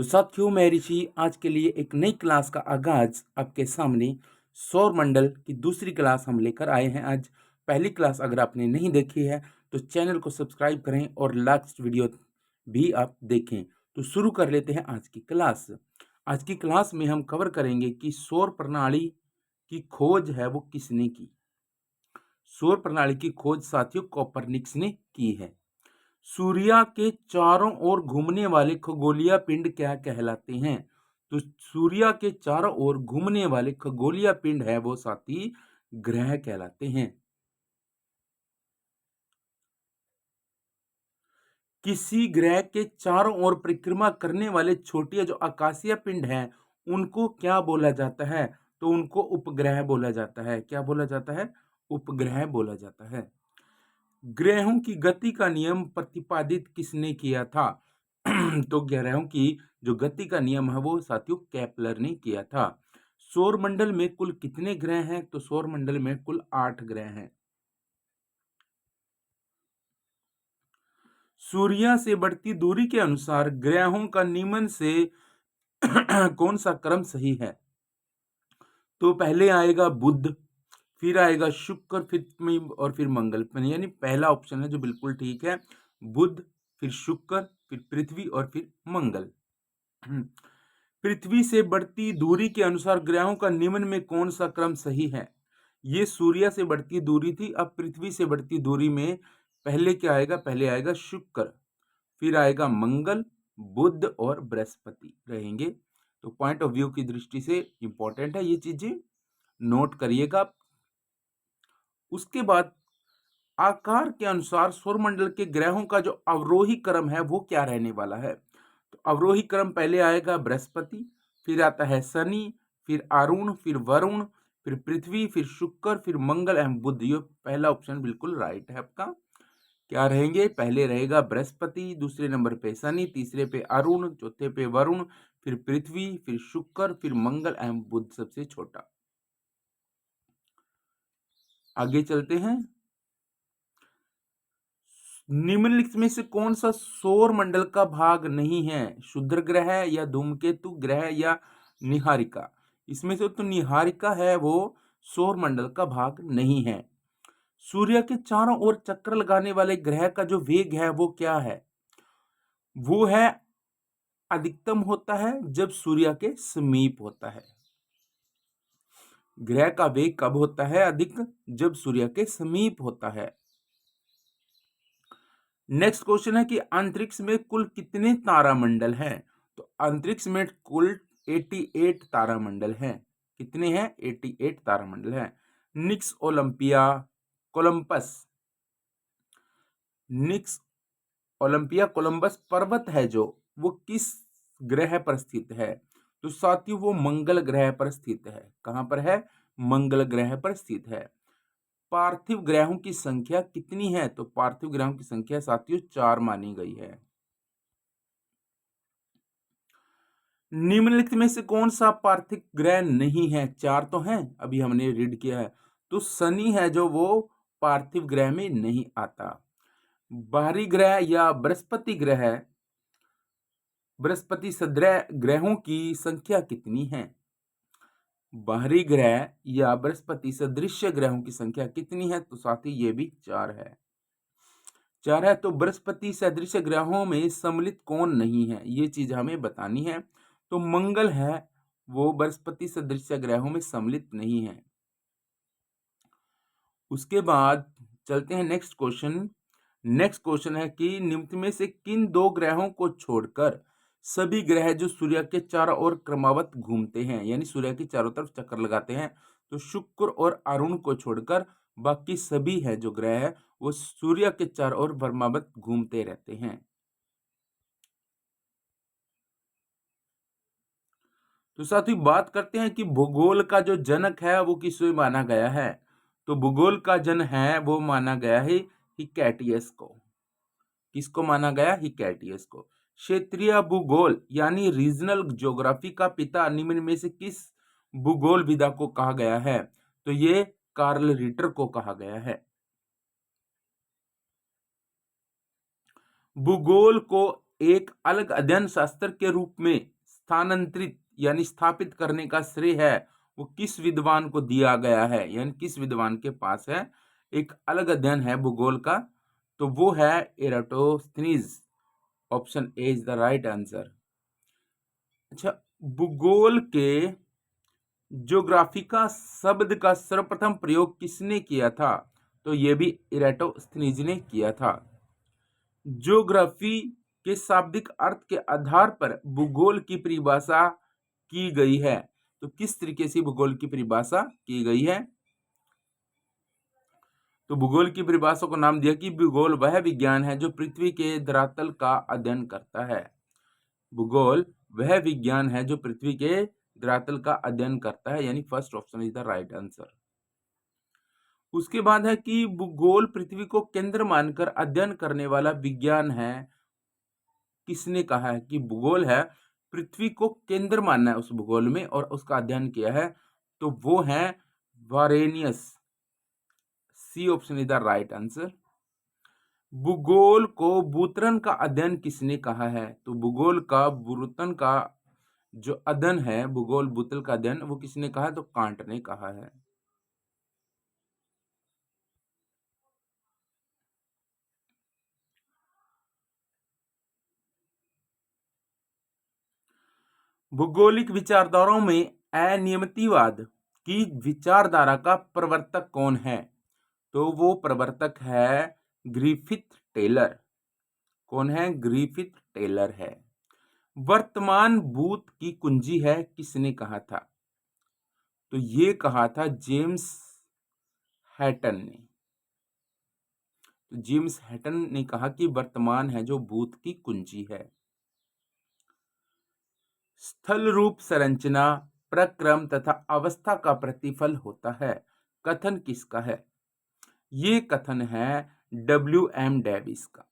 तो साथियों, मैं ऋषि आज के लिए एक नई क्लास का आगाज आपके सामने सौर मंडल की दूसरी क्लास हम लेकर आए हैं। आज पहली क्लास अगर आपने नहीं देखी है तो चैनल को सब्सक्राइब करें और लास्ट वीडियो भी आप देखें। तो शुरू कर लेते हैं आज की क्लास। आज की क्लास में हम कवर करेंगे कि सौर प्रणाली की खोज है वो किसने की। सौर प्रणाली की खोज साथियों कोपरनिकस ने की है। सूर्य के चारों ओर घूमने वाले खगोलीय पिंड क्या कहलाते हैं? तो सूर्य के चारों ओर घूमने वाले खगोलीय पिंड है वो साथी ग्रह कहलाते हैं। किसी ग्रह के चारों ओर परिक्रमा करने वाले छोटे जो आकाशीय पिंड हैं उनको क्या बोला जाता है? तो उनको उपग्रह बोला जाता है। क्या बोला जाता है? उपग्रह बोला जाता है। ग्रहों की गति का नियम प्रतिपादित किसने किया था? तो ग्रहों की जो गति का नियम है वो साथियों केपलर ने किया था। सौर मंडल में कुल कितने ग्रह हैं? तो सौर मंडल में कुल 8 ग्रह हैं। सूर्य से बढ़ती दूरी के अनुसार ग्रहों का नियमन से कौन सा क्रम सही है? तो पहले आएगा बुध, फिर आएगा शुक्र, और फिर मंगल। यानी पहला ऑप्शन है जो बिल्कुल ठीक है। बुध, फिर शुक्र, फिर पृथ्वी और फिर मंगल। पृथ्वी से बढ़ती दूरी के अनुसार ग्रहों का निम्न में कौन सा क्रम सही है? ये सूर्य से बढ़ती दूरी थी। अब पृथ्वी से बढ़ती दूरी में पहले क्या आएगा? पहले आएगा शुक्र, फिर आएगा मंगल, बुध और बृहस्पति रहेंगे। तो पॉइंट ऑफ व्यू की दृष्टि से इंपॉर्टेंट है, ये चीजें नोट करिएगा। उसके बाद आकार के अनुसार सौरमंडल के ग्रहों का जो अवरोही क्रम है वो क्या रहने वाला है? तो अवरोही क्रम पहले आएगा बृहस्पति, फिर आता है शनि, फिर अरुण, फिर वरुण, फिर पृथ्वी, फिर शुक्र, फिर मंगल एवं बुध। ये पहला ऑप्शन बिल्कुल राइट है आपका। क्या रहेंगे? पहले रहेगा बृहस्पति, दूसरे नंबर पे शनि, तीसरे पे अरुण, चौथे पे वरुण, फिर पृथ्वी, फिर शुक्र, फिर मंगल एवं बुध सबसे छोटा। आगे चलते हैं। निम्नलिखित में से कौन सा सौर मंडल का भाग नहीं है? क्षुद्र ग्रह या धूमकेतु ग्रह या निहारिका? इसमें से तो निहारिका है वो सौर मंडल का भाग नहीं है। सूर्य के चारों ओर चक्कर लगाने वाले ग्रह का जो वेग है वो क्या है? वो है अधिकतम होता है जब सूर्य के समीप होता है। ग्रह का वेग कब होता है अधिक? जब सूर्य के समीप होता है। नेक्स्ट क्वेश्चन है कि अंतरिक्ष में कुल कितने तारामंडल हैं? तो अंतरिक्ष में कुल 88 तारामंडल हैं। कितने हैं? 88 तारामंडल हैं। निक्स ओलंपिया कोलंबस निक्स ओलंपिया कोलंबस पर्वत है जो वो किस ग्रह पर स्थित है? तो साथियों वो मंगल ग्रह पर स्थित है। कहां पर है? मंगल ग्रह पर स्थित है। पार्थिव ग्रहों की संख्या कितनी है? तो पार्थिव ग्रहों की संख्या साथियों 4 मानी गई है। निम्नलिखित में से कौन सा पार्थिव ग्रह नहीं है? 4 तो हैं, अभी हमने रीड किया है। तो शनि है जो वो पार्थिव ग्रह में नहीं आता। बाहरी ग्रह या बृहस्पति ग्रह, बृहस्पति सदृश ग्रहों की संख्या कितनी है? बाहरी ग्रह या बृहस्पति सदृश ग्रहों की संख्या कितनी है? तो साथ ही ये भी 4 है। 4 है। तो बृहस्पति सदृश ग्रहों में सम्मिलित कौन नहीं है? ये चीज हमें बतानी है। तो मंगल है वो बृहस्पति सदृश ग्रहों में सम्मिलित नहीं है। उसके बाद चलते हैं नेक्स्ट क्वेश्चन। नेक्स्ट क्वेश्चन है कि निम्न में से किन 2 ग्रहों को छोड़कर सभी ग्रह जो सूर्य के चारों ओर क्रमबद्ध घूमते हैं, यानी सूर्य की चारों तरफ चक्कर लगाते हैं, तो शुक्र और अरुण को छोड़कर बाकी सभी है जो ग्रह है वो सूर्य के चारों ओर क्रमबद्ध घूमते रहते हैं। तो साथ ही बात करते हैं कि भूगोल का जो जनक है वो किसे माना गया है? तो भूगोल का जन है वो माना गया है हिकैटियस को। किसको माना गया? हिकैटियस को। क्षेत्रीय भूगोल यानी रीजनल ज्योग्राफी का पिता निम्न में से किस भूगोल विदा को कहा गया है? तो ये कार्ल रिटर को कहा गया है। भूगोल को एक अलग अध्ययन शास्त्र के रूप में स्थानांतरित यानी स्थापित करने का श्रेय है वो किस विद्वान को दिया गया है, यानी किस विद्वान के पास है एक अलग अध्ययन है भूगोल का, तो वो है Eratosthenes. Option A is the right answer. अच्छा, भूगोल के ज्योग्राफिका शब्द का सर्वप्रथम प्रयोग किसने किया था? तो ये भी एराटोस्थनीज ने किया था। ज्योग्राफी के शाब्दिक अर्थ के आधार पर भूगोल की परिभाषा की गई है। तो किस तरीके से भूगोल की परिभाषा की गई है? तो भूगोल की परिभाषा को नाम दिया कि भूगोल वह विज्ञान है जो पृथ्वी के धरातल का अध्ययन करता है। भूगोल वह विज्ञान है जो पृथ्वी के धरातल का अध्ययन करता है, यानी first option is the right answer. उसके बाद है कि भूगोल पृथ्वी को केंद्र मानकर अध्ययन करने वाला विज्ञान है। किसने कहा है कि भूगोल है पृथ्वी को केंद्र मानना है उस भूगोल में और उसका अध्ययन किया है? तो वो है Varenius. C option is the right answer. भूगोल को भूतरण का अध्ययन किसने कहा है? तो भूगोल का भूतरण का जो अध्ययन है, भूगोल भूतल का अध्ययन, वो किसने कहा है? तो कांट ने कहा है। भौगोलिक विचारधाराओं में अनियमितवाद की विचारधारा का प्रवर्तक कौन है? तो वो प्रवर्तक है ग्रिफिथ टेलर। कौन है? ग्रिफिथ टेलर है। वर्तमान भूत की कुंजी है किसने कहा था? तो ये कहा था जेम्स हैटन ने। तो जेम्स हैटन ने कहा कि वर्तमान है जो भूत की कुंजी है। स्थल रूप संरचना प्रक्रम तथा अवस्था का प्रतिफल होता है, कथन किसका है? ये कथन है W.M. डेविस का।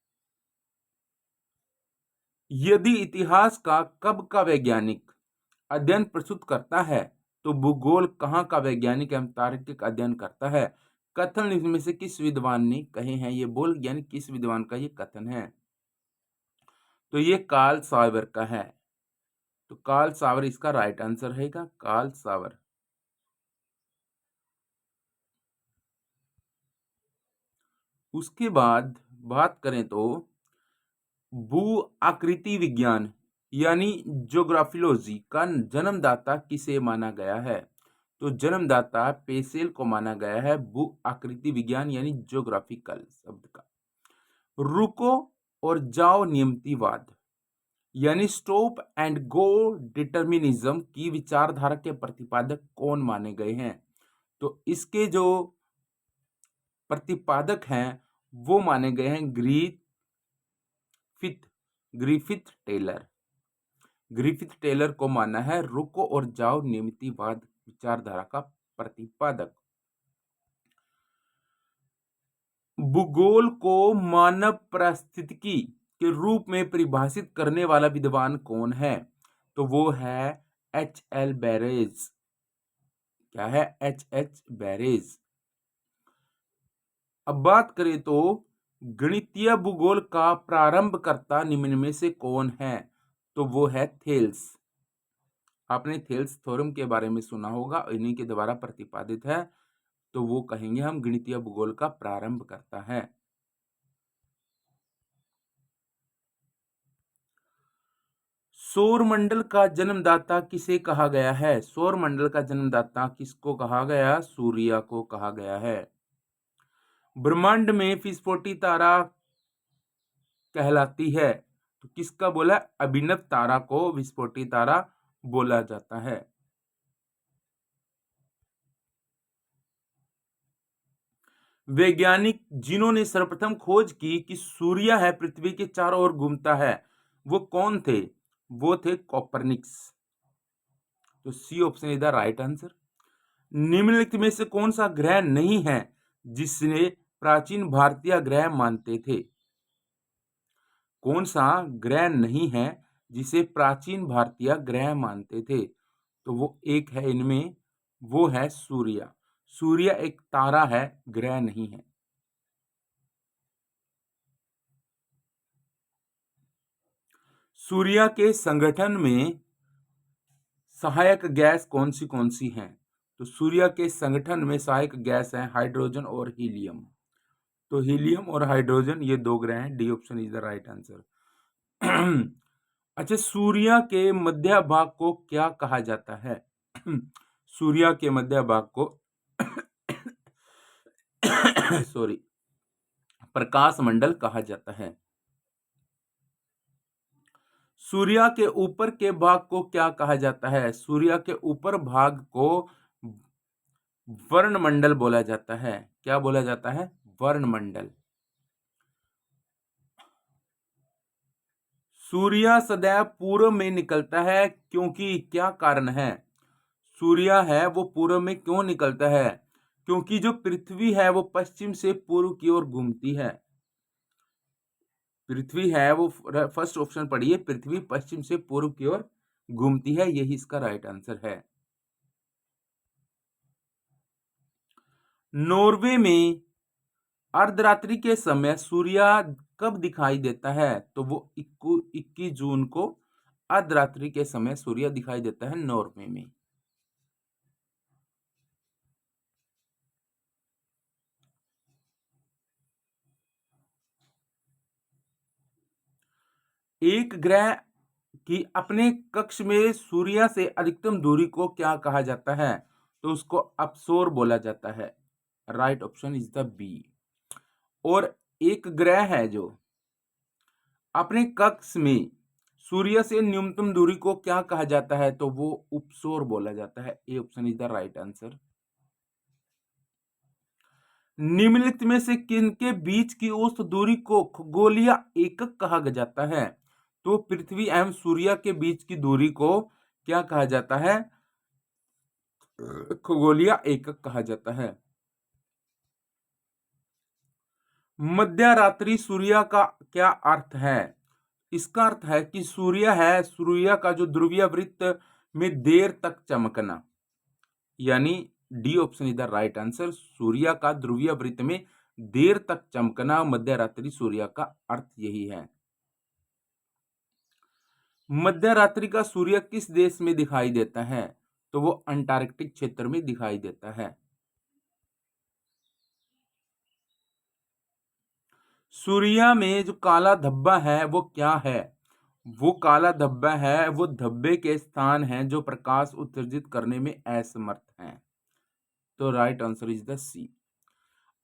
यदि इतिहास का कब का वैज्ञानिक अध्ययन प्रस्तुत करता है तो भूगोल कहाँ का वैज्ञानिक एवं तार्किक अध्ययन करता है? कथन इनमें से किस विद्वान ने कहे हैं? ये बोल यानी किस विद्वान का ये कथन है? तो ये कार्ल सावर का है। तो कार्ल सावर इसका राइट आंसर रहेगा, कार्ल सावर। उसके बाद बात करें तो भू आकृति विज्ञान यानी ज्योग्राफियोलॉजी का जन्मदाता किसे माना गया है? तो जन्मदाता पेसेल को माना गया है भू आकृति विज्ञान यानी ज्योग्राफिकल शब्द का। रुको और जाओ नियमितीवाद यानी स्टॉप एंड गो डिटर्मिनिज्म की विचारधारा के प्रतिपादक कौन माने गए हैं? तो इसके जो प्रतिपादक हैं वो माने गए हैं ग्रिफिथ टेलर। ग्रिफिथ टेलर को माना है रुको और जाओ नियमितीवाद विचारधारा का प्रतिपादक। भूगोल को मानव पारिस्थितिकी के रूप में परिभाषित करने वाला विद्वान कौन है? तो वो है H.L. बैरेज। क्या है? H.H. बैरेज। अब बात करें तो गणितीय भूगोल का प्रारंभकर्ता निम्न में से कौन है? तो वो है थेल्स। आपने थेल्स थ्योरम के बारे में सुना होगा, इन्हीं के द्वारा प्रतिपादित है। तो वो कहेंगे हम गणितीय भूगोल का प्रारंभ करता है। सौरमंडल का जन्मदाता किसे कहा गया है? सौरमंडल का जन्मदाता किसको कहा गया? सूर्य को कहा गया है। ब्रह्मांड में विस्फोटी तारा कहलाती है तो किसका बोला? अभिनव तारा को विस्फोटी तारा बोला जाता है। वैज्ञानिक जिन्होंने सर्वप्रथम खोज की कि सूर्य है पृथ्वी के चारों ओर घूमता है, वो कौन थे? वो थे कोपरनिकस। तो C option is the right answer. निम्नलिखित में से कौन सा ग्रह नहीं है जिसने प्राचीन भारतीय ग्रह मानते थे? कौन सा ग्रह नहीं है जिसे प्राचीन भारतीय ग्रह मानते थे? तो वो एक है इनमें, वो है सूर्य। सूर्य एक तारा है, ग्रह नहीं है। सूर्य के संगठन में सहायक गैस कौन सी हैं? तो सूर्य के संगठन में सहायक गैस है हाइड्रोजन और हीलियम। तो हीलियम और हाइड्रोजन ये दो ग्रह हैं। D option is the right answer. अच्छा, सूर्य के मध्य भाग को क्या कहा जाता है? सूर्य के मध्य भाग को सॉरी, प्रकाश मंडल कहा जाता है। सूर्य के ऊपर के भाग को क्या कहा जाता है? सूर्य के ऊपर भाग को वर्णमंडल बोला जाता है। क्या बोला जाता है? वर्णमंडल। सूर्य सदैव पूर्व में निकलता है, क्योंकि क्या कारण है? सूर्य है वो पूर्व में क्यों निकलता है? क्योंकि जो पृथ्वी है वो पश्चिम से पूर्व की ओर घूमती है। पृथ्वी है वो, फर्स्ट ऑप्शन पढ़िए, पृथ्वी पश्चिम से पूर्व की ओर घूमती है, यही इसका राइट आंसर है। नॉर्वे में अर्धरात्रि के समय सूर्य कब दिखाई देता है? तो वो 21 जून को अर्धरात्रि के समय सूर्य दिखाई देता है नॉर्वे में। एक ग्रह की अपने कक्ष में सूर्य से अधिकतम दूरी को क्या कहा जाता है? तो उसको अपसोर बोला जाता है। Right option is the B. और एक ग्रह है जो अपने कक्ष में सूर्य से न्यूनतम दूरी को क्या कहा जाता है? तो वो उपसौर बोला जाता है। A option is the right answer. निम्नलिखित में से किनके बीच की औसत दूरी को खगोलीय एकक कहा जाता है? तो पृथ्वी एवं सूर्य के बीच की दूरी को क्या कहा जाता है? खगोलीय एकक कहा जाता है। मध्यरात्रि सूर्य का क्या अर्थ है? इसका अर्थ है कि सूर्य है, सूर्य का जो ध्रुवीय वृत्त में देर तक चमकना, यानी D option is the right answer. सूर्य का ध्रुवीय वृत्त में देर तक चमकना मध्यरात्रि सूर्य का अर्थ यही है। मध्यरात्रि का सूर्य किस देश में दिखाई देता है? तो वो अंटार्कटिक क्षेत्र में दिखाई देता है। सूर्य में जो काला धब्बा है वो क्या है? वो काला धब्बा है वो धब्बे के स्थान हैं जो प्रकाश उत्सर्जित करने में असमर्थ हैं। तो राइट आंसर इज द सी।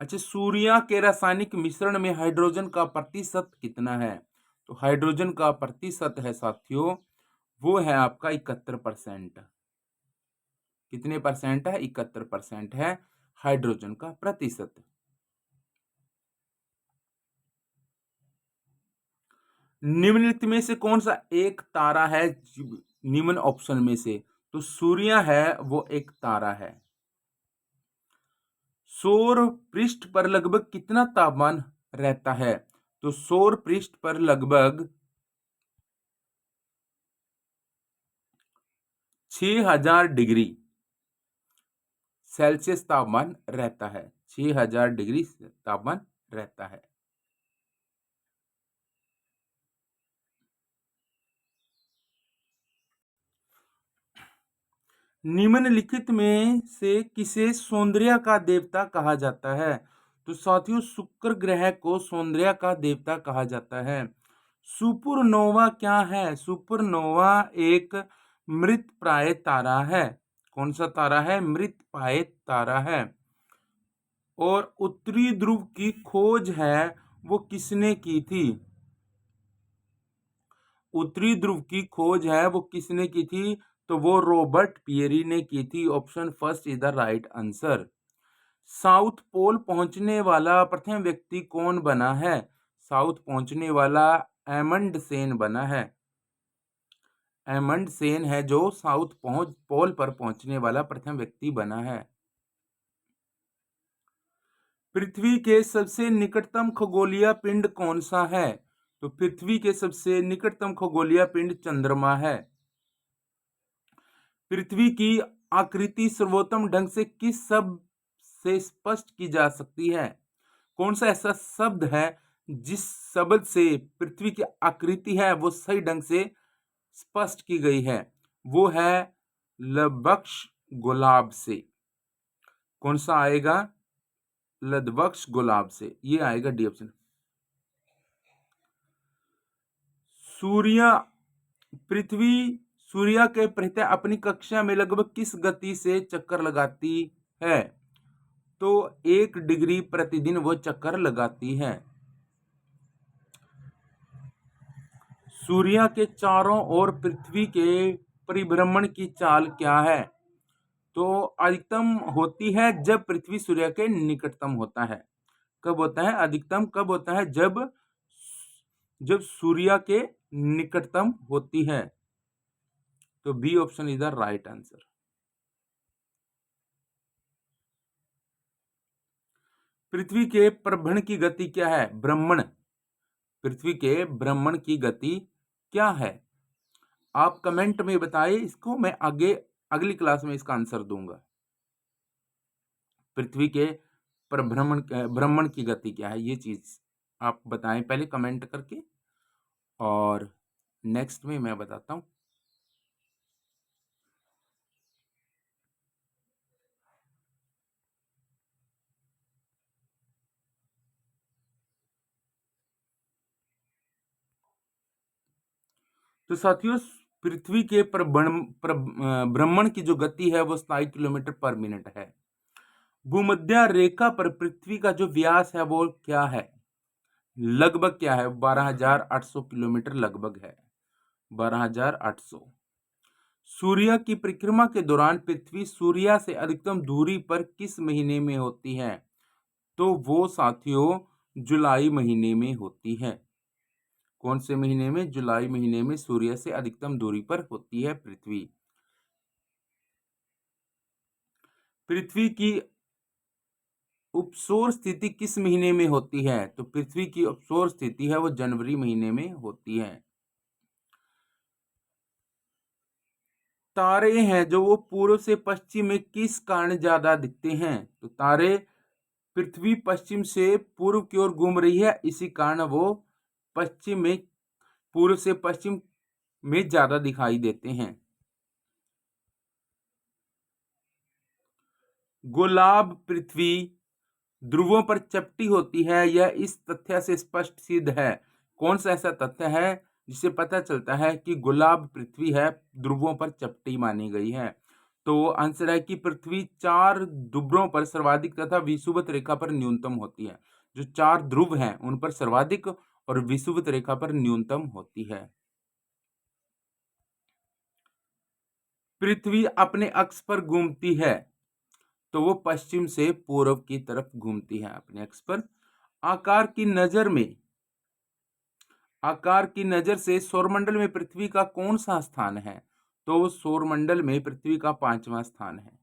अच्छा, सूर्य के रासायनिक मिश्रण में हाइड्रोजन का प्रतिशत कितना है? तो हाइड्रोजन का प्रतिशत है साथियों, वो है आपका 71%। कितने परसेंट है? 71% है हाइड्रोजन का प्रतिशत। निम्नलिखित में से कौन सा एक तारा है? निम्न ऑप्शन में से तो सूर्य है वो एक तारा है। सौर पृष्ठ पर लगभग कितना तापमान रहता है? तो सौर पृष्ठ पर लगभग 6000 डिग्री सेल्सियस तापमान रहता है। 6000 डिग्री तापमान रहता है। निम्नलिखित में से किसे सौंदर्य का देवता कहा जाता है? तो साथियों, शुक्र ग्रह को सौंदर्य का देवता कहा जाता है। सुपरनोवा क्या है? सुपरनोवा एक मृत प्राय तारा है। कौन सा तारा है? मृत प्राय तारा है। और उत्तरी ध्रुव की खोज है वो किसने की थी? उत्तरी ध्रुव की खोज है वो किसने की थी? तो वो रॉबर्ट पियरी ने की थी। Option first is the right answer. South pole पहुंचने वाला प्रथम व्यक्ति कौन बना है? साउथ पहुंचने वाला एमंड सेन बना है। एमंड सेन है जो साउथ पोल पर पहुंचने वाला प्रथम व्यक्ति बना है। पृथ्वी के सबसे निकटतम खगोलीय पिंड कौन सा है? तो पृथ्वी के सबसे निकटतम खगोलीय पिंड चंद्रमा है। पृथ्वी की आकृति सर्वोत्तम ढंग से किस शब्द से स्पष्ट की जा सकती है? कौन सा ऐसा शब्द है जिस शब्द से पृथ्वी की आकृति है वो सही ढंग से स्पष्ट की गई है वो है लबक्श गुलाब से। कौन सा आएगा? लदबक्श गुलाब से, ये आएगा डी ऑप्शन। सूर्य पृथ्वी सूर्य के प्रत्यय अपनी कक्षा में लगभग किस गति से चक्कर लगाती है? तो 1 डिग्री प्रतिदिन वो चक्कर लगाती है। सूर्य के चारों ओर पृथ्वी के परिभ्रमण की चाल क्या है? तो अधिकतम होती है जब पृथ्वी सूर्य के निकटतम होता है। कब होता है अधिकतम? कब होता है? जब सूर्य के निकटतम होती है। तो B option is the right answer. पृथ्वी के प्रभ्रमण की गति क्या है? भ्रमण, पृथ्वी के भ्रमण की गति क्या है? आप कमेंट में बताइए, इसको मैं आगे अगली क्लास में इसका आंसर दूंगा। पृथ्वी के भ्रमण की गति क्या है, ये चीज आप बताएं पहले कमेंट करके, और नेक्स्ट में मैं बताता हूं। तो साथियों, पृथ्वी के भ्रमण की जो गति है वो 27 किलोमीटर पर मिनट है। भूमध्य रेखा पर पृथ्वी का जो व्यास है वो क्या है? लगभग क्या है? 12,800 किलोमीटर लगभग है, 12,800। सूर्य की परिक्रमा के दौरान पृथ्वी सूर्य से अधिकतम दूरी पर किस महीने में होती है? तो वो साथियों जुलाई महीने में होती है। कौन से महीने में? जुलाई महीने में सूर्य से अधिकतम दूरी पर होती है पृथ्वी। पृथ्वी की उपसौर स्थिति किस महीने में होती है? तो पृथ्वी की उपसौर स्थिति है वो जनवरी महीने में होती है। तारे हैं जो वो पूर्व से पश्चिम में किस कारण ज्यादा दिखते हैं? तो तारे पृथ्वी पश्चिम से पूर्व की ओर घूम रही है, इसी कारण वो पश्चिम में पूर्व से पश्चिम में ज्यादा दिखाई देते हैं। गुलाब पृथ्वी ध्रुवों पर चपटी होती है, यह इस तथ्य से स्पष्ट सिद्ध है। कौन सा ऐसा तथ्य है जिससे पता चलता है कि गुलाब पृथ्वी है ध्रुवों पर चपटी मानी गई है? तो आंसर है कि पृथ्वी 4 ध्रुवों पर सर्वाधिक तथा विषुवत रेखा पर न्यूनतम होती है। जो 4 ध्रुव हैं उन पर सर्वाधिक और विषुवत रेखा पर न्यूनतम होती है। पृथ्वी अपने अक्ष पर घूमती है, तो वो पश्चिम से पूर्व की तरफ घूमती है अपने अक्ष पर। आकार की नजर में आकार की नजर से सौरमंडल में पृथ्वी का कौन सा स्थान है? तो सौरमंडल में पृथ्वी का 5वां स्थान है,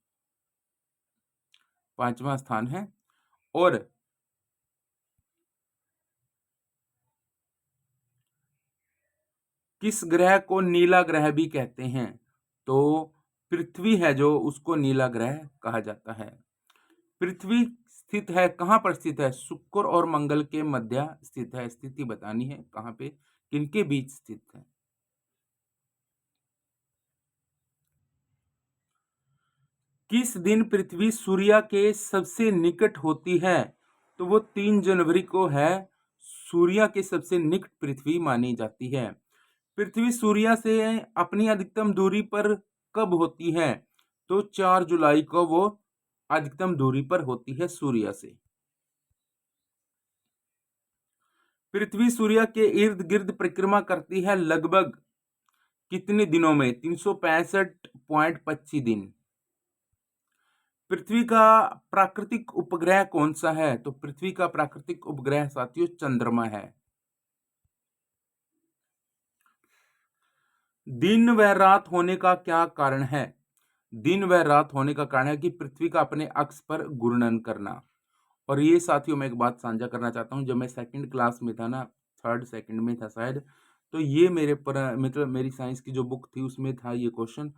5वां स्थान है। और किस ग्रह को नीला ग्रह भी कहते हैं? तो पृथ्वी है जो उसको नीला ग्रह कहा जाता है। पृथ्वी स्थित है कहाँ पर? स्थित है शुक्र और मंगल के मध्य स्थित है। स्थिति बतानी है कहाँ पे, किनके बीच स्थित है। किस दिन पृथ्वी सूर्य के सबसे निकट होती है? तो वो 3 जनवरी को है। सूर्य के सबसे निकट पृथ्वी मानी जाती है। पृथ्वी सूर्य से अपनी अधिकतम दूरी पर कब होती है? तो 4 जुलाई को वो अधिकतम दूरी पर होती है सूर्य से। पृथ्वी सूर्य के इर्द गिर्द परिक्रमा करती है लगभग कितने दिनों में? 365.25 दिन। पृथ्वी का प्राकृतिक उपग्रह कौन सा है? तो पृथ्वी का प्राकृतिक उपग्रह साथियों चंद्रमा है। दिन व रात होने का क्या कारण है? दिन व रात होने का कारण है कि पृथ्वी का अपने अक्ष पर घूर्णन करना। और ये साथियों मैं एक बात साझा करना चाहता हूँ, जब मैं सेकंड क्लास में था ना, थर्ड सेकंड में था शायद, तो ये मेरे पर मतलब मेरी साइंस की जो बुक थी उसमें था ये क्वेश्चन।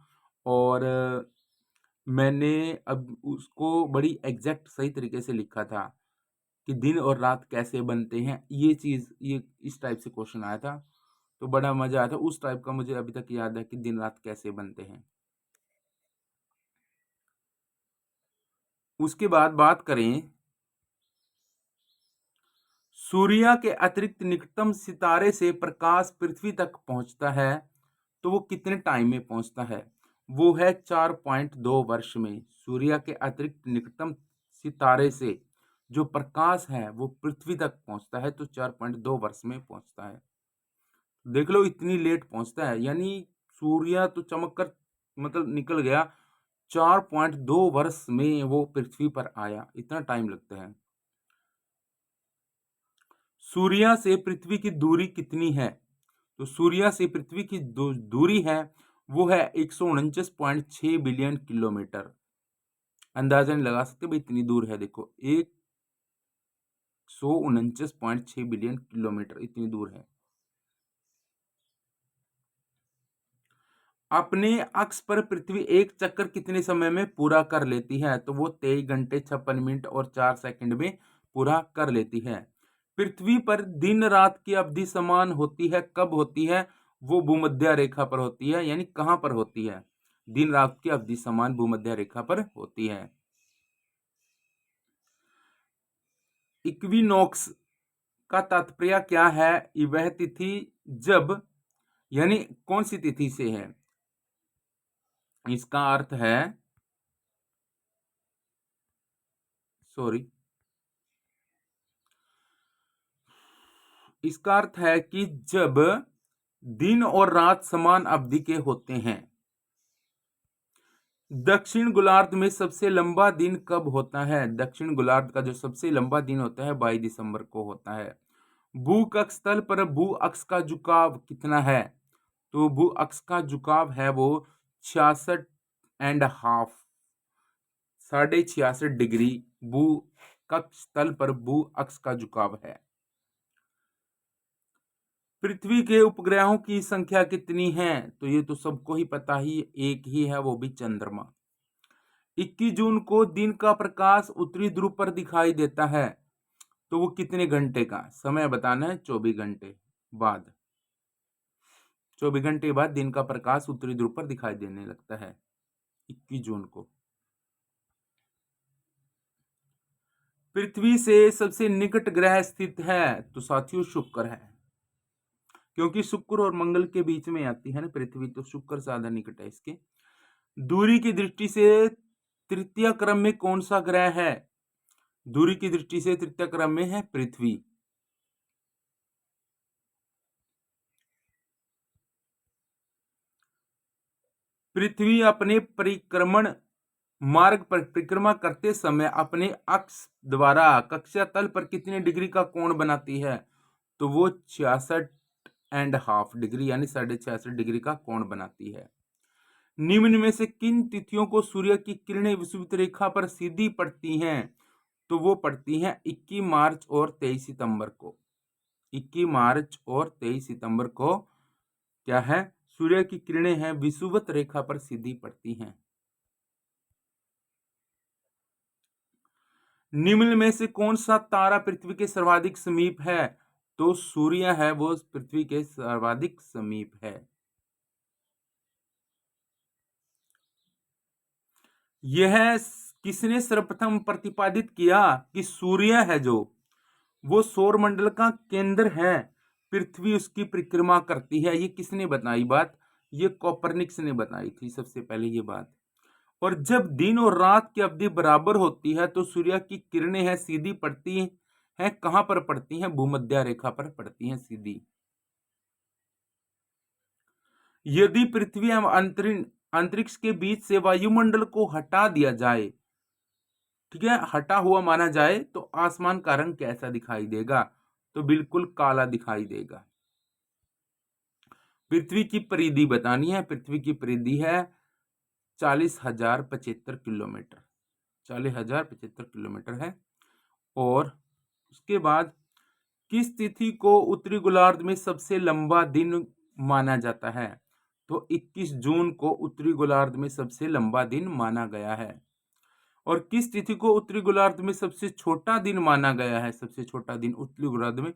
और मैंने अब उसको बड़ी एग्जैक्ट सही तरीके से लिखा था। कि दिन और रात कैसे बनते हैं। ये चीज़, ये इस टाइप से क्वेश्चन आया था, तो बड़ा मज़ा आया था। उस टाइप का मुझे अभी तक याद है कि दिन रात कैसे बनते हैं। उसके बाद बात करें, सूर्य के अतिरिक्त निकटतम सितारे से प्रकाश पृथ्वी तक पहुंचता है तो वो कितने टाइम में पहुंचता है? वो है 4.2 वर्ष में। सूर्य के अतिरिक्त निकटतम सितारे से जो प्रकाश है वो पृथ्वी तक पहुंचता है तो 4.2 वर्ष में पहुंचता है। देख लो, इतनी लेट पहुंचता है, यानी सूर्य तो चमक कर मतलब निकल गया, 4.2 वर्ष में वो पृथ्वी पर आया। इतना टाइम लगता है। सूर्य से पृथ्वी की दूरी कितनी है? तो सूर्य से पृथ्वी की दूरी है वो है 149.6 बिलियन किलोमीटर। अंदाजा नहीं लगा सकते भाई, इतनी दूर है। देखो, 149.6 बिलियन किलोमीटर, इतनी दूर है। अपने अक्ष पर पृथ्वी एक चक्कर कितने समय में पूरा कर लेती है? तो वो 23 घंटे 56 मिनट और 4 सेकंड में पूरा कर लेती है। पृथ्वी पर दिन रात की अवधि समान होती है, कब होती है? वो भूमध्य रेखा पर होती है। यानी कहां पर होती है? दिन रात की अवधि समान भूमध्य रेखा पर होती है। इक्विनोक्स का तात्पर्य क्या है? वह तिथि जब, यानी कौन सी तिथि से है? इसका अर्थ है, सॉरी, इसका अर्थ है कि जब दिन और रात समान अवधि के होते हैं। दक्षिण गोलार्ध में सबसे लंबा दिन कब होता है? दक्षिण गोलार्ध का जो सबसे लंबा दिन होता है 22 दिसंबर को होता है। भू अक्ष तल पर भू अक्ष का झुकाव कितना है? तो भू अक्ष का झुकाव है वो 66.5, 66.5 डिग्री भू अक्ष तल पर भू अक्ष का झुकाव है। पृथ्वी के उपग्रहों की संख्या कितनी है? तो ये तो सबको ही पता ही, एक ही है, वो भी चंद्रमा। 21 जून को दिन का प्रकाश उत्तरी ध्रुव पर दिखाई देता है तो वो कितने घंटे का? समय बताना है। 24 घंटे बाद, 24 घंटे बाद दिन का प्रकाश उत्तरी ध्रुव पर दिखाई देने लगता है, 21 जून को। पृथ्वी से सबसे निकट ग्रह स्थित है तो साथियों शुक्र है, क्योंकि शुक्र और मंगल के बीच में आती है ना पृथ्वी, तो शुक्र ज्यादा निकट है इसके। दूरी की दृष्टि से तृतीय क्रम में कौन सा ग्रह है? दूरी की दृष्टि से तृतीय क्रम में है पृथ्वी। पृथ्वी अपने परिक्रमण मार्ग पर परिक्रमा करते समय अपने अक्ष द्वारा कक्षा तल पर कितने डिग्री का कोण बनाती है? तो वो 66.5 डिग्री, यानी 66.5 डिग्री का कोण बनाती है। निम्न में से किन तिथियों को सूर्य की किरणें विषुवत रेखा पर सीधी पड़ती हैं? तो वो पड़ती हैं 21 मार्च और 23 सितंबर को। 21 मार्च और 23 सितंबर को क्या है? सूर्य की किरणें हैं विषुवत रेखा पर सीधी पड़ती हैं। निम्न में से कौन सा तारा पृथ्वी के सर्वाधिक समीप है? तो सूर्य है वो पृथ्वी के सर्वाधिक समीप है। यह किसने सर्वप्रथम प्रतिपादित किया कि सूर्य है जो वो सौर मंडल का केंद्र है, पृथ्वी उसकी परिक्रमा करती है? ये किसने बताई बात? ये कोपरनिकस ने बताई थी सबसे पहले ये बात। और जब दिन और रात की अवधि बराबर होती है तो सूर्य की किरणें हैं सीधी पड़ती हैं, कहां पर पड़ती हैं? भूमध्य रेखा पर पड़ती हैं सीधी। यदि पृथ्वी एवं अंतरिक्ष के बीच से वायुमंडल को हटा दिया जाए, ठीक है, हटा हुआ माना जाए, तो आसमान का रंग कैसा दिखाई देगा? तो बिल्कुल काला दिखाई देगा। पृथ्वी की परिधि बतानी है। पृथ्वी की परिधि है 40,075 किलोमीटर, 40,075 किलोमीटर है। और उसके बाद किस तिथि को उत्तरी गोलार्ध में सबसे लंबा दिन माना जाता है? तो 21 जून को उत्तरी गोलार्ध में सबसे लंबा दिन माना गया है। और किस तिथि को उत्तरी गोलार्ध में सबसे छोटा दिन माना गया है? सबसे छोटा दिन उत्तरी गोलार्ध में,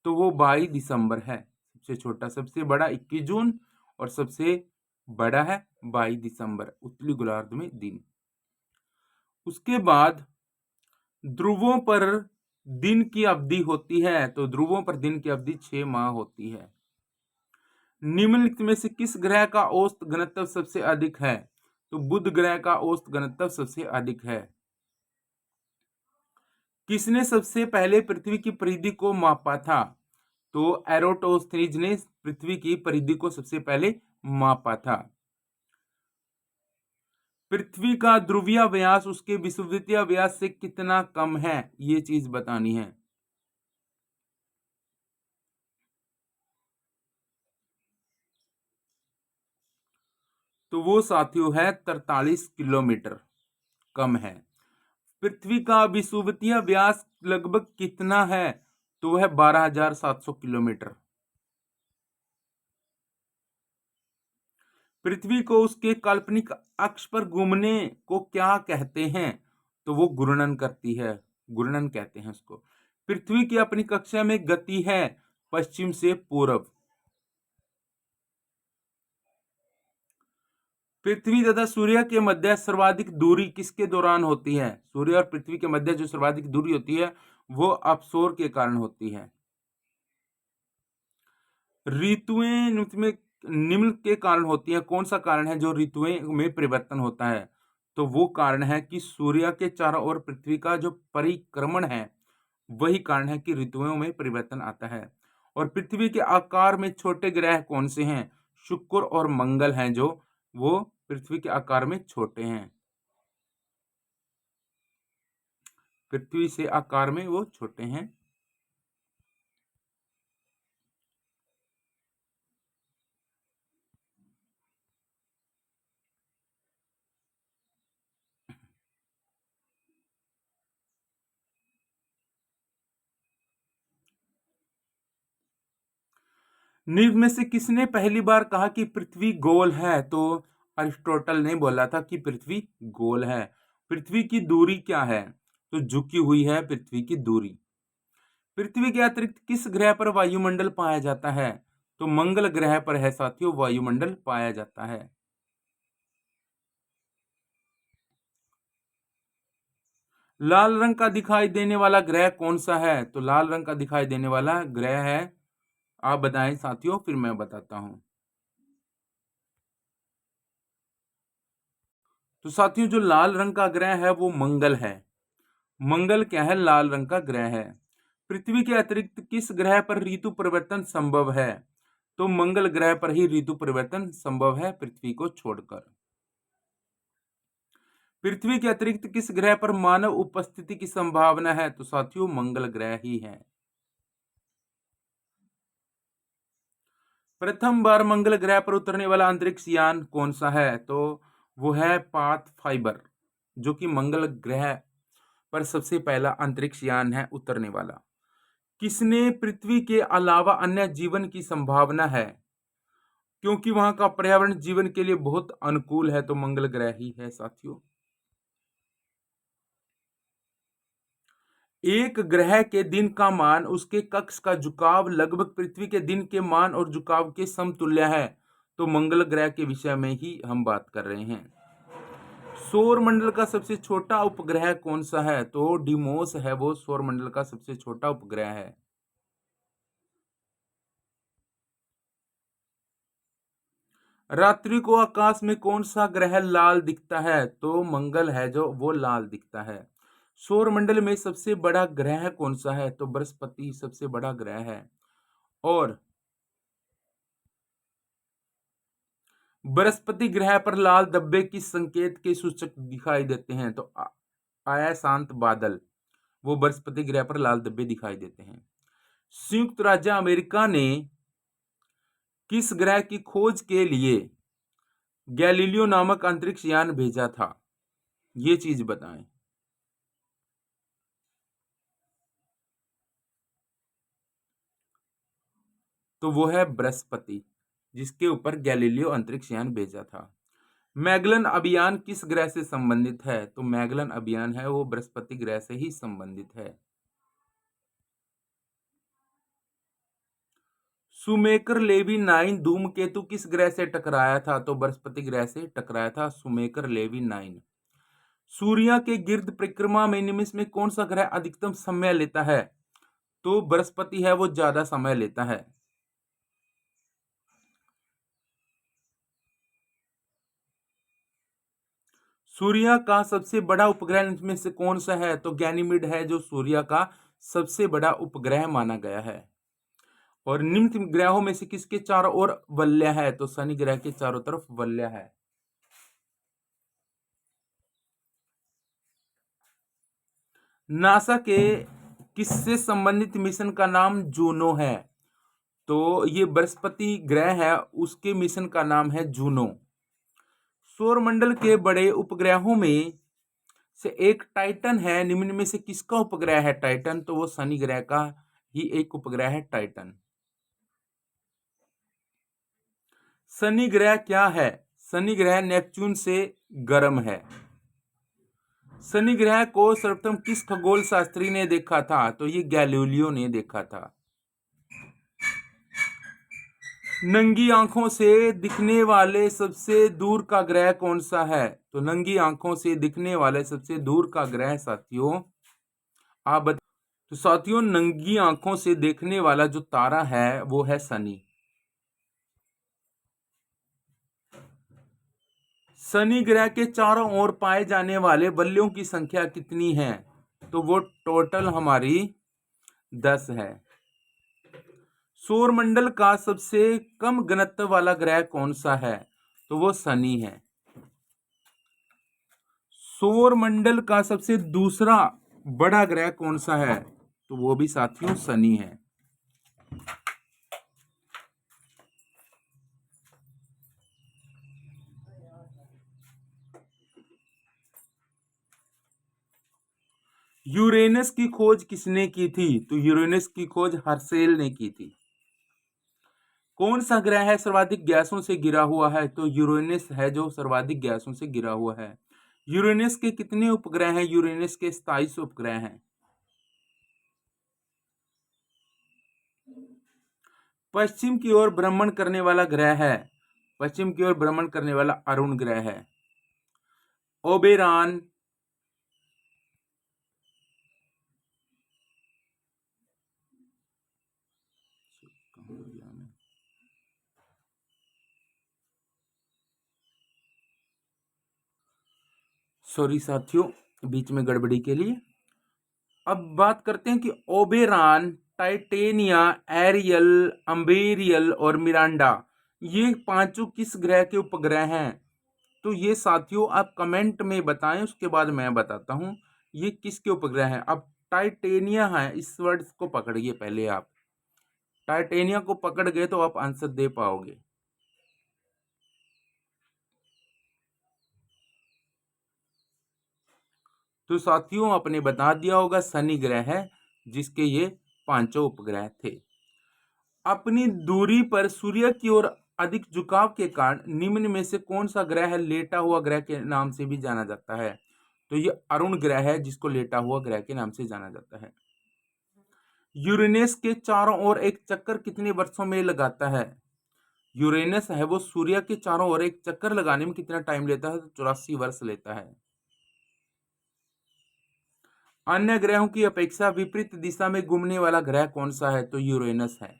तो वो 22 दिसंबर है। सबसे छोटा, सबसे बड़ा 21 जून और सबसे बड़ा है 22 दिसंबर उत्तरी गोलार्ध में दिन। उसके बाद ध्रुवों पर दिन की अवधि होती है, तो ध्रुवों पर दिन की अवधि 6 माह होती है। निम्नलिखित में से किस ग्रह का औसत घनत्व सबसे अधिक है? तो बुध ग्रह का औसत घनत्व सबसे अधिक है। किसने सबसे पहले पृथ्वी की परिधि को मापा था? तो एरोटोस्थनीज ने पृथ्वी की परिधि को सबसे पहले मापा था। पृथ्वी का ध्रुवीय व्यास उसके विषुवतीय व्यास से कितना कम है? ये चीज बतानी है। तो वो साथियों है 43 किलोमीटर कम है। पृथ्वी का विषुवतीय व्यास लगभग कितना है? तो वह 12,700 किलोमीटर। पृथ्वी को उसके काल्पनिक अक्ष पर घूमने को क्या कहते हैं? तो वो घूर्णन करती है, घूर्णन कहते हैं उसको। पृथ्वी की अपनी कक्षा में गति है पश्चिम से पूर्व। पृथ्वी तथा सूर्य के मध्य सर्वाधिक दूरी किसके दौरान होती है? सूर्य और पृथ्वी के मध्य जो सर्वाधिक दूरी होती है वो अपसौर के कारण होती है। ऋतुएं निम्न के कारण होती है। कौन सा कारण है जो ऋतुएं में परिवर्तन होता है? तो वो कारण है कि सूर्य के चारों ओर पृथ्वी का जो परिक्रमण है, वही कारण है कि ऋतुओं में परिवर्तन आता है। और पृथ्वी के आकार में छोटे ग्रह कौन से हैं? शुक्र और मंगल हैं, जो वो पृथ्वी के आकार में छोटे हैं। पृथ्वी से आकार में वो छोटे हैं। निम्न में से किसने पहली बार कहा कि पृथ्वी गोल है? तो अरिस्टोटल ने बोला था कि पृथ्वी गोल है। पृथ्वी की दूरी क्या है? तो झुकी हुई है पृथ्वी की दूरी। पृथ्वी के अतिरिक्त किस ग्रह पर वायुमंडल पाया जाता है? तो मंगल ग्रह पर है साथियों वायुमंडल पाया जाता है। लाल रंग का दिखाई देने वाला ग्रह कौन सा है? तो लाल रंग का दिखाई देने वाला ग्रह है, आप बताएं साथियों, फिर मैं बताता हूं। तो साथियों जो लाल रंग का ग्रह है वो मंगल है। मंगल क्या है? लाल रंग का ग्रह है। पृथ्वी के अतिरिक्त किस ग्रह पर ऋतु परिवर्तन संभव है? तो मंगल ग्रह पर ही ऋतु परिवर्तन संभव है पृथ्वी को छोड़कर। पृथ्वी के अतिरिक्त किस ग्रह पर मानव उपस्थिति की संभावना है? तो साथियों मंगल ग्रह ही है। प्रथम बार मंगल ग्रह पर उतरने वाला अंतरिक्ष यान कौन सा है? तो वो है पाथ फाइबर, जो कि मंगल ग्रह पर सबसे पहला अंतरिक्ष यान है उतरने वाला। किसने पृथ्वी के अलावा अन्य जीवन की संभावना है क्योंकि वहां का पर्यावरण जीवन के लिए बहुत अनुकूल है? तो मंगल ग्रह ही है साथियों। एक ग्रह के दिन का मान उसके कक्ष का झुकाव लगभग पृथ्वी के दिन के मान और झुकाव के समतुल्य है। तो मंगल ग्रह के विषय में ही हम बात कर रहे हैं। सौर मंडल का सबसे छोटा उपग्रह कौन सा है? तो डिमोस है वो सौर मंडल का सबसे छोटा उपग्रह है। रात्रि को आकाश में कौन सा ग्रह लाल दिखता है? तो मंगल है जो वो लाल दिखता है। सौर मंडल में सबसे बड़ा ग्रह कौन सा है? तो बृहस्पति सबसे बड़ा ग्रह है। और बृहस्पति ग्रह पर लाल धब्बे किस संकेत के सूचक दिखाई देते हैं? तो अयशांत बादल, वो बृहस्पति ग्रह पर लाल धब्बे दिखाई देते हैं। संयुक्त राज्य अमेरिका ने किस ग्रह की खोज के लिए गैलीलियो नामक अंतरिक्ष यान भेजा था? ये चीज बताएं। तो वो है बृहस्पति, जिसके ऊपर गैलीलियो अंतरिक्ष यान भेजा था। मैगलन अभियान किस ग्रह से संबंधित है? तो मैगलन अभियान है वो बृहस्पति ग्रह से ही संबंधित है। सुमेकर लेवी 9 धूमकेतु किस ग्रह से टकराया था? तो बृहस्पति ग्रह से टकराया था सुमेकर लेवी 9। सूर्य के गिर्द परिक्रमा में निमिष में कौन सा ग्रह अधिकतम समय लेता है? तो बृहस्पति है वो ज्यादा समय लेता है। सूर्य का सबसे बड़ा उपग्रह इनमें से कौन सा है? तो गैनीमेड है जो सूर्य का सबसे बड़ा उपग्रह माना गया है। और निम्न ग्रहों में से किसके चारों ओर वलय है? तो शनि ग्रह के चारों तरफ वलय है। नासा के किससे संबंधित मिशन का नाम जूनो है? तो ये बृहस्पति ग्रह है उसके मिशन का नाम है जूनो। सौरमंडल के बड़े उपग्रहों में से एक टाइटन है, निम्न में से किसका उपग्रह है टाइटन? तो वो शनि ग्रह का ही एक उपग्रह है टाइटन। शनि ग्रह क्या है? शनि ग्रह नेपच्यून से गर्म है। शनि ग्रह को सर्वप्रथम किस खगोल शास्त्री ने देखा था? तो ये गैलीलियो ने देखा था। नंगी आंखों से दिखने वाले सबसे दूर का ग्रह कौन सा है? तो नंगी आंखों से दिखने वाले सबसे दूर का ग्रह साथियों आप तो साथियों नंगी आंखों से देखने वाला जो तारा है वो है शनि। शनि ग्रह के चारों ओर पाए जाने वाले बल्लियों की संख्या कितनी है? तो वो टोटल हमारी 10 है। सौरमंडल का सबसे कम घनत्व वाला ग्रह कौन सा है? तो वो शनि है। सौरमंडल का सबसे दूसरा बड़ा ग्रह कौन सा है? तो वो भी साथियों शनि है। यूरेनस की खोज किसने की थी? तो यूरेनस की खोज हर्शेल ने की थी। कौन सा ग्रह है सर्वाधिक गैसों से घिरा हुआ है? तो यूरेनस है जो सर्वाधिक गैसों से घिरा हुआ है। यूरेनस के कितने उपग्रह हैं? यूरेनस के 27 उपग्रह हैं। पश्चिम की ओर भ्रमण करने वाला ग्रह है, पश्चिम की ओर भ्रमण करने वाला अरुण ग्रह है। ओबेरॉन सॉरी साथियों बीच में गड़बड़ी के लिए। अब बात करते हैं कि ओबेरॉन, टाइटेनिया, एरियल, अम्बेरियल और मिरांडा ये पांचों किस ग्रह के उपग्रह हैं? तो ये साथियों आप कमेंट में बताएं उसके बाद मैं बताता हूं ये किसके उपग्रह हैं। अब टाइटेनिया है, इस वर्ड को पकड़िए पहले आप। टाइटेनिया को पकड़ गए तो आप आंसर दे पाओगे। तो साथियों आपने बता दिया होगा शनि ग्रह है जिसके ये पांचों उपग्रह थे। अपनी दूरी पर सूर्य की ओर अधिक झुकाव के कारण निम्न में से कौन सा ग्रह लेटा हुआ ग्रह के नाम से भी जाना जाता है? तो ये अरुण ग्रह है जिसको लेटा हुआ ग्रह के नाम से जाना जाता है। यूरेनस के चारों ओर एक चक्कर कितने वर्षों में लगाता है? यूरेनस है वो सूर्य के चारों ओर एक चक्कर लगाने में कितना टाइम लेता है? तो 84 वर्ष लेता है। अन्य ग्रहों की अपेक्षा विपरीत दिशा में घूमने वाला ग्रह कौन सा है? तो यूरेनस है।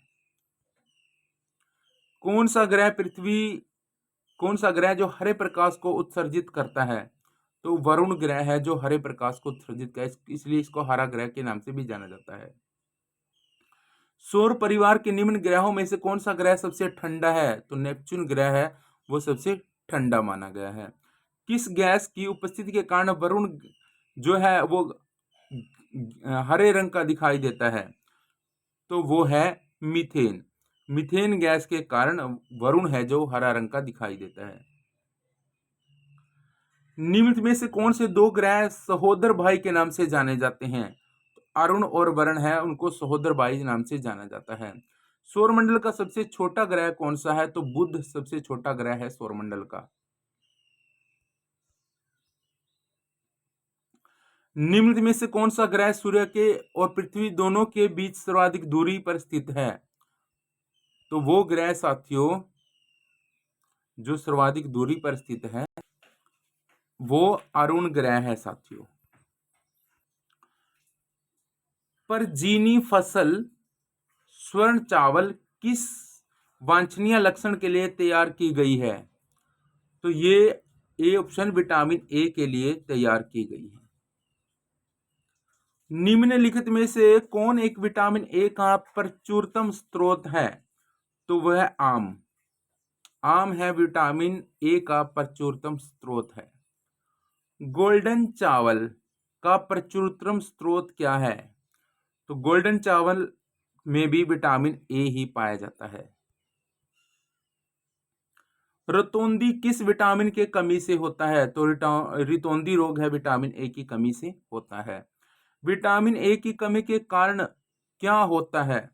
कौन सा ग्रह पृथ्वी कौन सा ग्रह जो हरे प्रकाश को उत्सर्जित करता है? तो वरुण ग्रह है जो हरे प्रकाश को उत्सर्जित करता है, इसलिए इसको हरा ग्रह के नाम से भी जाना जाता है। सौर परिवार के निम्न ग्रहों में से कौन सा ग्रह सबसे ठंडा है? तो नेपच्यून ग्रह है वो सबसे ठंडा माना गया है। किस गैस की उपस्थिति के कारण वरुण जो है वो हरे रंग का दिखाई देता है? तो वो है मीथेन। मीथेन गैस के कारण वरुण है जो हरा रंग का दिखाई देता है। निम्न में से कौन से दो ग्रह सहोदर भाई के नाम से जाने जाते हैं? अरुण और वरुण है उनको सहोदर भाई नाम से जाना जाता है। सौरमंडल का सबसे छोटा ग्रह कौन सा है? तो बुध सबसे छोटा ग्रह है सौरमंडल का। निम्न में से कौन सा ग्रह सूर्य के और पृथ्वी दोनों के बीच सर्वाधिक दूरी पर स्थित है? तो वो ग्रह साथियों जो सर्वाधिक दूरी पर स्थित है वो अरुण ग्रह है साथियों। परजीनी फसल स्वर्ण चावल किस वांछनीय लक्षण के लिए तैयार की गई है? तो ये ए ऑप्शन विटामिन ए के लिए तैयार की गई है। निम्नलिखित में से कौन एक विटामिन ए का प्रचुरतम स्रोत है? तो वह आम। आम है विटामिन ए का प्रचुरतम स्रोत है। गोल्डन चावल का प्रचुरतम स्रोत क्या है? तो गोल्डन चावल में भी विटामिन ए ही पाया जाता है। रतौंधी किस विटामिन के कमी से होता है? तो रितौंधी रोग है विटामिन ए की कमी से होता है। विटामिन ए की कमी के कारण क्या होता है?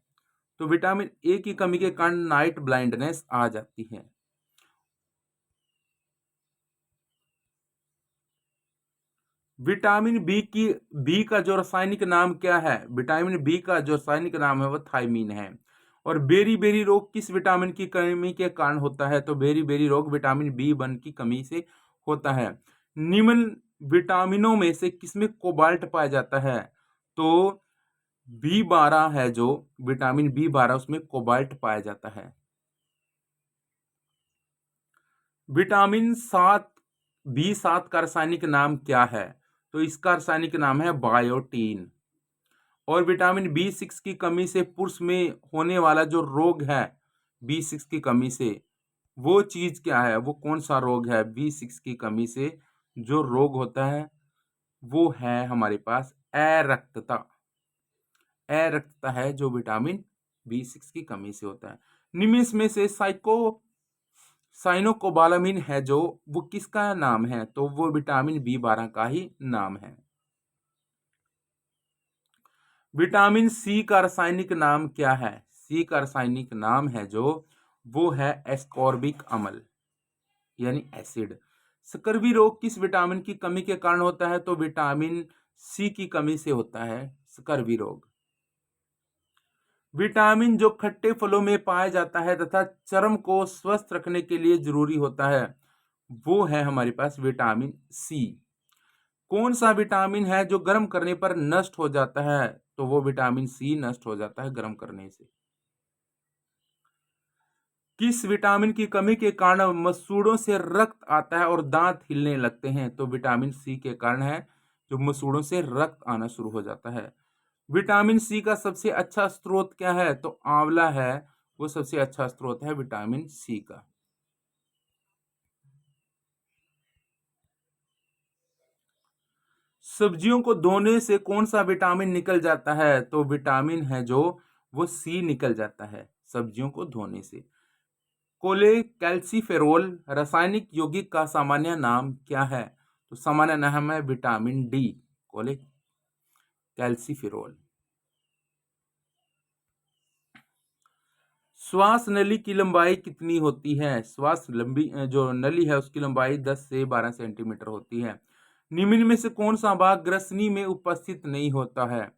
तो विटामिन ए की कमी के कारण नाइट ब्लाइंडनेस आ जाती है। विटामिन बी का जो रासायनिक नाम क्या है? विटामिन बी का जो रासायनिक नाम है वो थायमीन है। और बेरी बेरी रोग किस विटामिन की कमी के कारण होता है? तो बेरी बेरी रोग विटामिन बी1 की कमी से होता है। निम्न विटामिनों में से किसमें कोबाल्ट पाया जाता है? तो B12 है जो विटामिन B12 उसमें कोबाल्ट पाया जाता है। विटामिन 7 B7 का रासायनिक नाम क्या है? तो इसका रासायनिक नाम है बायोटीन। और विटामिन B6 की कमी से पुरुष में होने वाला जो रोग है B6 की कमी से, वो चीज क्या है? वो कौन सा रोग है? B6 की कमी से जो रोग होता है वो है हमारे पास अरक्तता। अरक्तता है जो विटामिन B6 की कमी से होता है। निम्न में से साइनोकोबालामिन है जो वो किसका नाम है? तो वो विटामिन B12 का ही नाम है। विटामिन सी का रासायनिक नाम क्या है? सी का रासायनिक नाम है जो वो है एस्कॉर्बिक अम्ल यानी एसिड। स्कर्वी रोग किस विटामिन की कमी के कारण होता है? तो विटामिन सी की कमी से होता है स्कर्वी रोग। विटामिन जो खट्टे फलों में पाया जाता है तथा चर्म को स्वस्थ रखने के लिए जरूरी होता है वो है हमारे पास विटामिन सी। कौन सा विटामिन है जो गर्म करने पर नष्ट हो जाता है? तो वो विटामिन सी नष्ट हो जाता है गर्म करने से। किस विटामिन की कमी के कारण मसूड़ों से रक्त आता है और दांत हिलने लगते हैं? तो विटामिन सी के कारण है जो मसूड़ों से रक्त आना शुरू हो जाता है। विटामिन सी का सबसे अच्छा स्रोत क्या है? तो आंवला है वो सबसे अच्छा स्रोत है विटामिन सी का। सब्जियों को धोने से कौन सा विटामिन निकल जाता है? तो विटामिन है जो वो सी निकल जाता है सब्जियों को धोने से। कोलेकैल्सिफेरोल रासायनिक यौगिक का सामान्य नाम क्या है? तो सामान्य नाम है विटामिन डी कोलेकैल्सिफेरोल। श्वास नली की लंबाई कितनी होती है? श्वास लंबी जो नली है उसकी लंबाई 10 से 12 सेंटीमीटर होती है। निम्न में से कौन सा भाग ग्रसनी में उपस्थित नहीं होता है?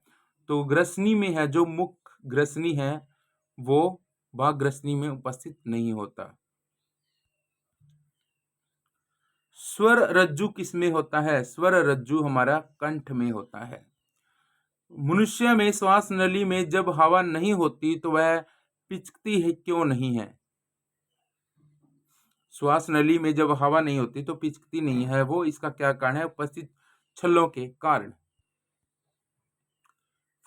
तो ग्रसनी में है जो मुख्य ग्रसनी है वो भाग ग्रसनी में उपस्थित नहीं होता। स्वर रज्जु किसमें होता है? स्वर रज्जु हमारा कंठ में होता है। मनुष्य में श्वास नली में जब हवा नहीं होती तो वह पिचकती है क्यों नहीं है? श्वास नली में जब हवा नहीं होती तो पिचकती नहीं है वो इसका क्या कारण है? उपस्थित छल्लों के कारण।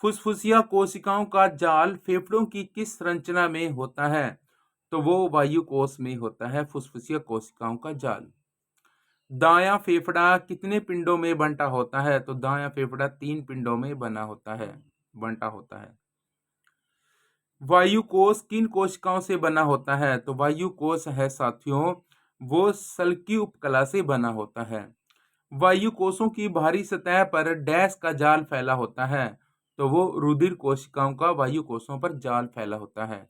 फुसफुसिया कोशिकाओं का जाल फेफड़ों की किस संरचना में होता है? तो वो वायु कोश में होता है फुसफुसिया कोशिकाओं का जाल। दायां फेफड़ा कितने पिंडों में बंटा होता है? तो दायां फेफड़ा 3 पिंडों में बंटा होता है। वायु कोश किन कोशिकाओं से बना होता है? तो वायु कोश है साथियों वो सल्की उपकला से बना होता है। वायु कोशों की बाहरी सतह पर डैश का जाल फैला होता है तो वो रुधिर कोशिकाओं का वायु कोशों पर जाल फैला होता है।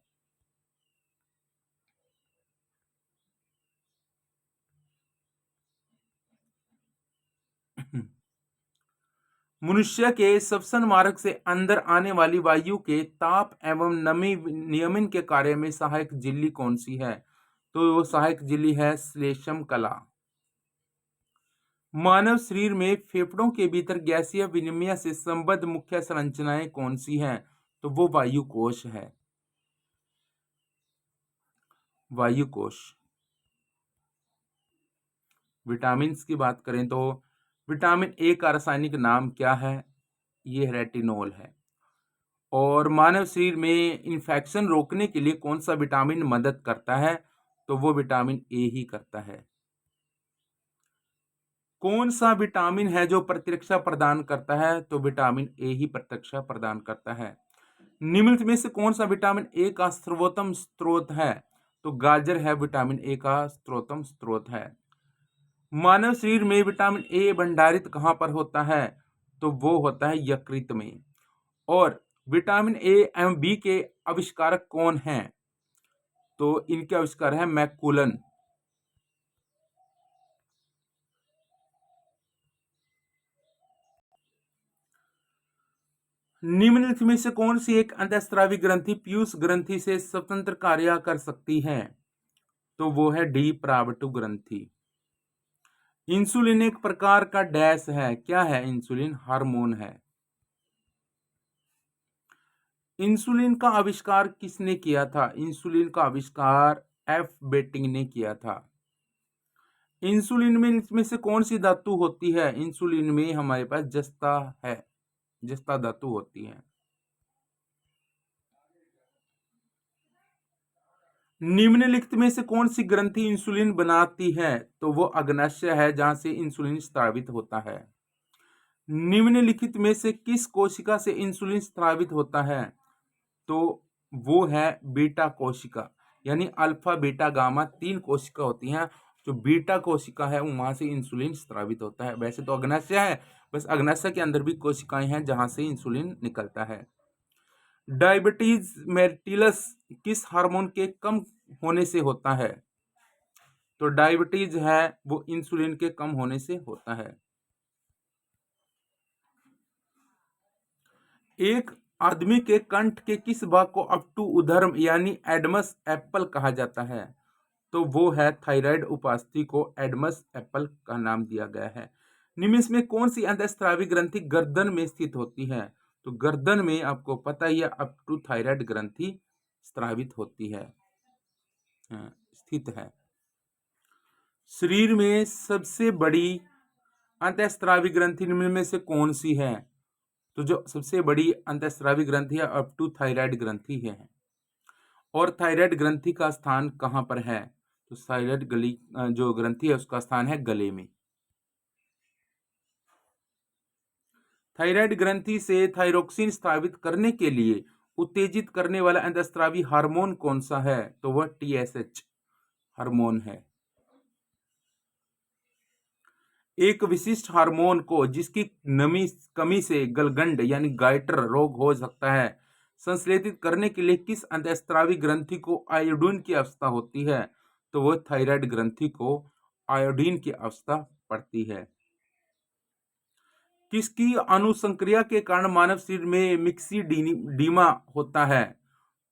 मनुष्य के श्वसन मार्ग से अंदर आने वाली वायु के ताप एवं नमी नियमन के कार्य में सहायक झिल्ली कौन सी है? तो वो सहायक झिल्ली है श्लेष्म कला। मानव शरीर में फेफड़ों के भीतर गैसीय विनिमय से संबद्ध मुख्य संरचनाएं कौन सी हैं? तो वो वायु कोश है, वायु कोश। विटामिन की बात करें तो विटामिन ए का रासायनिक नाम क्या है? ये रेटिनोल है। और मानव शरीर में इन्फेक्शन रोकने के लिए कौन सा विटामिन मदद करता है? तो वो विटामिन ए ही करता है। कौन सा विटामिन है जो प्रतिरक्षा प्रदान करता है? तो विटामिन ए ही प्रतिरक्षा प्रदान करता है। निम्नलिखित में से कौन सा विटामिन ए का सर्वोत्तम स्रोत है? तो गाजर है विटामिन ए का सर्वोत्तम स्रोत है। मानव शरीर में विटामिन ए भंडारित कहाँ पर होता है? तो वो होता है यकृत में। और विटामिन ए एवं बी के आविष्कारक कौन हैं? तो इनके आविष्कार है मैकुलन। निम्नलिखित में से कौन सी एक अंतःस्रावी ग्रंथि पीयूष ग्रंथि से स्वतंत्र कार्य कर सकती है? तो वो है डी प्रावटु ग्रंथि। इंसुलिन एक प्रकार का डैश है, क्या है? इंसुलिन हार्मोन है। इंसुलिन का आविष्कार किसने किया था? इंसुलिन का आविष्कार एफ बेटिंग ने किया था। इंसुलिन में इसमें से कौन सी धातु होती है? इंसुलिन में हमारे पास जस्ता है, जस्ता धातु होती है। निम्नलिखित में से कौन सी ग्रंथि इंसुलिन बनाती है? तो वो अग्नाशय है, जहां से इंसुलिन स्रावित होता है। निम्नलिखित में से किस कोशिका से इंसुलिन स्रावित होता है? तो वो है बीटा कोशिका, यानी अल्फा बीटा गामा 3 कोशिका होती हैं। जो बीटा कोशिका है वहां से इंसुलिन स्रावित होता है। वैसे तो अग्नाशय है, बस अग्नाशय के अंदर भी कोशिकाएं हैं जहां से इंसुलिन निकलता है। डायबिटीज मेलिटस किस हार्मोन के कम होने से होता है? तो डायबिटीज है वो इंसुलिन के कम होने से होता है। एक आदमी के कंठ के किस भाग को अपटू उधर्म यानी एडमस एप्पल कहा जाता है? तो वो है थायराइड उपास्थि को एडमस एप्पल का नाम दिया गया है। निम्न में कौन सी अंतःस्रावी ग्रंथि गर्दन में स्थित होती है? तो गर्दन में आपको पता ही है अपटू थायराइड ग्रंथि स्रावित होती है, स्थित है। शरीर में सबसे बड़ी अंतःस्रावी ग्रंथि निम्न में से कौन सी है? तो जो सबसे बड़ी अंतःस्रावी ग्रंथि है अपटू थायराइड ग्रंथि है। और थायराइड ग्रंथि का स्थान कहां पर है? तो थायराइड जो ग्रंथि है उसका स्थान है गले में। थायराइड ग्रंथि से थायरोक्सिन स्रावित करने के लिए उत्तेजित करने वाला अंतःस्रावी हार्मोन कौन सा है? तो वह TSH हार्मोन है। एक विशिष्ट हार्मोन को जिसकी नमी कमी से गलगंड यानी गाइटर रोग हो सकता है, संश्लेषित करने के लिए किस अंतःस्रावी ग्रंथि को आयोडीन की आवश्यकता होती है? तो वह थायराइड ग्रंथि को आयोडीन की आवश्यकता पड़ती है। किसकी अनुसंक्रिया के कारण मानव शरीर में मिक्सिडीमा होता है?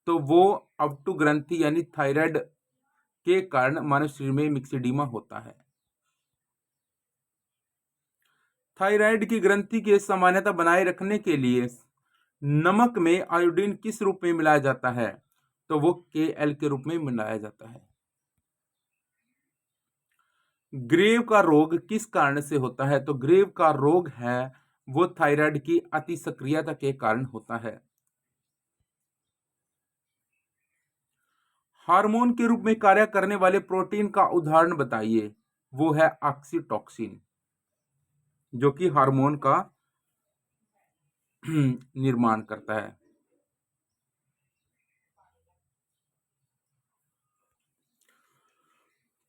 तो वो अपटू ग्रंथि यानी थायराइड के कारण मानव शरीर में मिक्सिडीमा होता है। थायराइड की ग्रंथि के सामान्यता बनाए रखने के लिए नमक में आयोडीन किस रूप में मिलाया जाता है? तो वो Kl के रूप में मिलाया जाता है। ग्रेव का रोग किस कारण से होता है? तो ग्रेव का रोग है वो थायराइड की अति सक्रियता के कारण होता है। हार्मोन के रूप में कार्य करने वाले प्रोटीन का उदाहरण बताइए। वो है ऑक्सीटोसिन, जो कि हार्मोन का निर्माण करता है।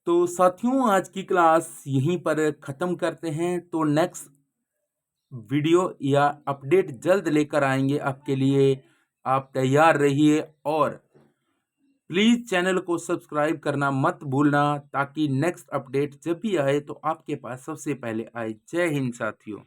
तो साथियों आज की क्लास यहीं पर खत्म करते हैं। तो नेक्स्ट वीडियो या अपडेट जल्द लेकर आएंगे आपके लिए। आप तैयार रहिए और प्लीज चैनल को सब्सक्राइब करना मत भूलना, ताकि नेक्स्ट अपडेट जब भी आए तो आपके पास सबसे पहले आए। जय हिंद साथियों।